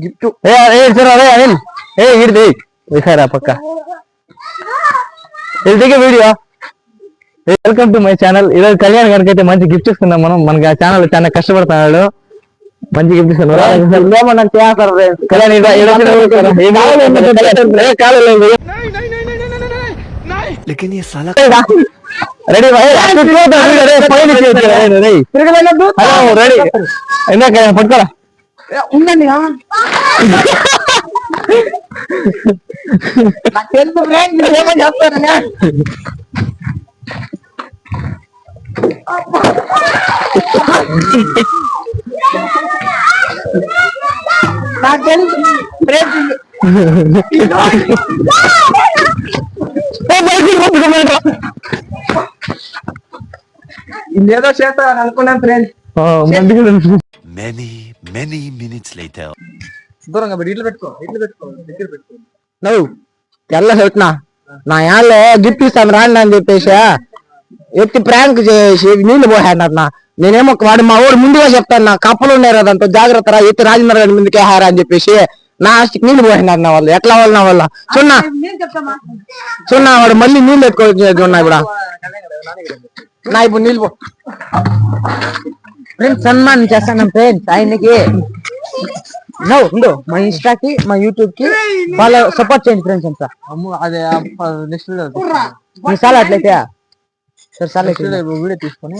Gift ఇడిదిరా పక్క ఇది video. Welcome to my channel. ఈరోజు కళ్యాణ్ గారికి అయితే మంచి గిఫ్ట్ ఇస్తున్నాం మనం. మనకి ఆ ఛానల్ చాలా కష్టపడుతున్నాడు. మంచి గిఫ్ట్ ఇస్తున్నాం. రెడీ రెడీ ఇందాక పట్టుకోరా ఉండండి. చెప్తాను నాకు తెలుసు ఇదేదో చేస్తాను అనుకున్నాను ఫ్రెండ్స్. Many minutes later. దూరంగా ఇట్లు పెట్టుకో దగ్గర పెట్టుకో. నువ్వు తెల్ల చెట్నా నా యాళ్ళలో గిఫ్ట్ ఇస్తాను రాండి అని చెప్పేసి ఎత్తి ప్రాంక్ చేసి నీళ్లు పోయాడన్నా. నేనేమో వాడు మా ఊరు ముందుగా చెప్తాను, నా కప్పలు ఉన్నాయి దాంతో జాగ్రత్త రా, ఎత్తి రాజేంద్ర గారి ముందుకే హారా అని చెప్పేసి నా ఆస్తికి నీళ్లు పోయినారు వాళ్ళు. ఎట్లా వాళ్ళు నా వల్ల చున్నా వాడు మళ్ళీ నీళ్ళు ఎత్తుకోవచ్చు. ఇప్పుడు నా ఇప్పుడు నీళ్ళు పో ఫ్రెండ్స్ సన్మానం చేస్తాను ఫ్రెండ్స్ ఆయనకి. మా ఇన్స్టాకి మా యూట్యూబ్ కి వాళ్ళ సపోర్ట్ చేయండి ఫ్రెండ్స్ అంతా. అదే నెక్స్ట్ చాలా అట్లయితే సరే వీడియో తీసుకొని